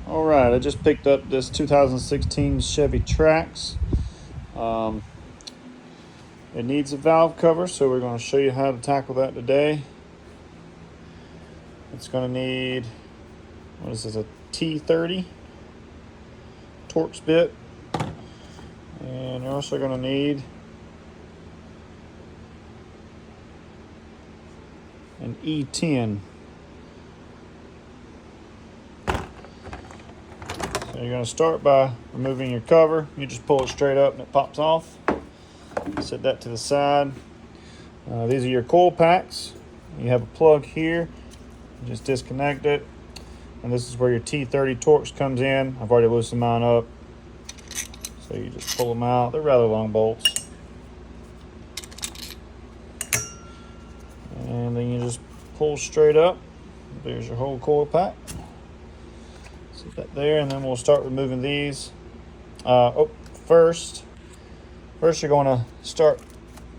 All right, I just picked up this 2016 Chevy Trax. It needs a valve cover, so we're going to show you how to tackle that today. It's going to need, what is this, a T30 Torx bit. And you're also going to need an E10. So you're going to start by removing your cover. You just pull it straight up and it pops off. Set that to the side. These are your coil packs. You have a plug here. You just disconnect it. And this is where your T30 Torx comes in. I've already loosened mine up. So you just pull them out. They're rather long bolts. And then you just pull straight up. There's your whole coil pack. Set that there, and then we'll start removing these. First you're going to start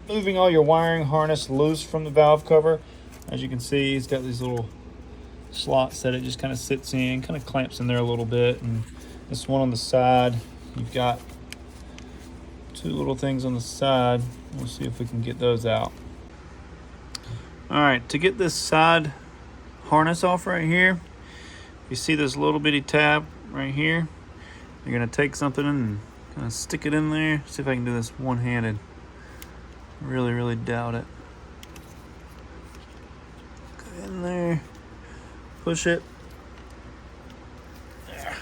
moving all your wiring harness loose from the valve cover. As you can see, it's got these little slots that it just kind of sits in, kind of clamps in there a little bit. And this one on the side, you've got two little things on the side. We'll see if we can get those out. All right, to get this side harness off right here, you see this little bitty tab right here. You're gonna take something and kind of stick it in there. See if I can do this one-handed. Really doubt it. Go in there, push it. There.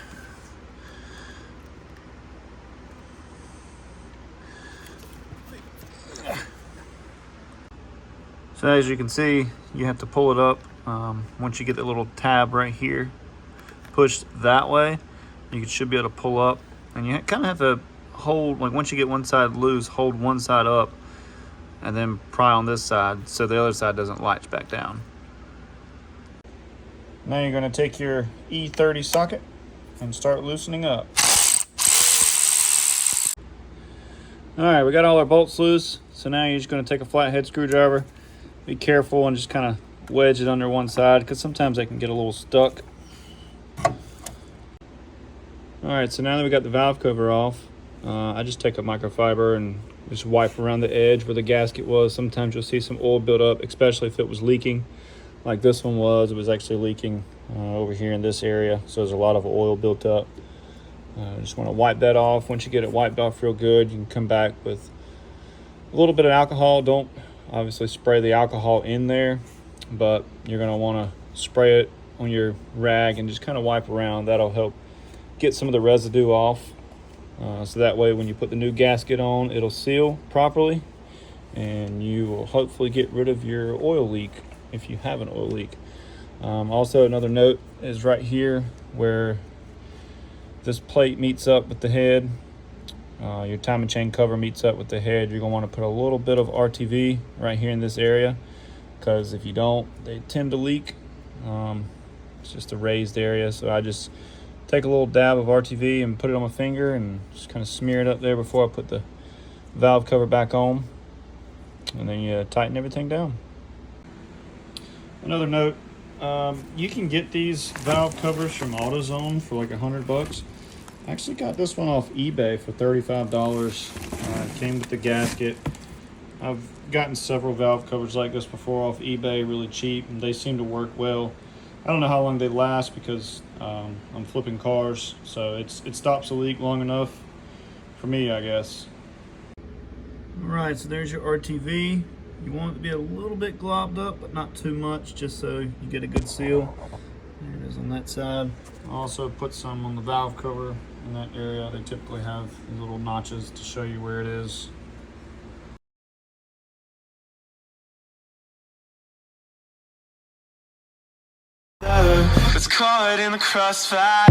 So as you can see, you have to pull it up. Once you get that little tab right here, push that way, you should be able to pull up. And you kind of have to hold, like once you get one side loose, hold one side up and then pry on this side so the other side doesn't latch back down. Now you're going to take your E30 socket and start loosening up. All right, we got all our bolts loose. So now you're just going to take a flathead screwdriver. Be careful and just kind of wedge it under one side because sometimes they can get a little stuck. All right, so now that we got the valve cover off, I just take a microfiber and just wipe around the edge where the gasket was. Sometimes you'll see some oil build up, especially if it was leaking, like this one was. It was actually leaking over here in this area, so there's a lot of oil built up. Just want to wipe that off. Once you get it wiped off real good, you can come back with a little bit of alcohol. Don't obviously spray the alcohol in there, but you're going to want to spray it on your rag and just kind of wipe around. That'll help get some of the residue off, so that way when you put the new gasket on, it'll seal properly and you will hopefully get rid of your oil leak if you have an oil leak. Also, another note is right here where this plate meets up with the head, your timing chain cover meets up with the head. You're going to want to put a little bit of RTV right here in this area, because if you don't, they tend to leak. It's just a raised area, so I just take a little dab of RTV and put it on my finger and just kind of smear it up there before I put the valve cover back on, and then you tighten everything down. Another note, you can get these valve covers from AutoZone for like $100. I actually got this one off eBay for $35. It came with the gasket. I've gotten several valve covers like this before off eBay, really cheap, and they seem to work well. I don't know how long they last because I'm flipping cars, so it stops a leak long enough for me, I guess. All right, so there's your RTV. You want it to be a little bit globbed up, but not too much, just so you get a good seal. There it is on that side. I also put some on the valve cover in that area. They typically have these little notches to show you where it is. It's caught in the crossfire.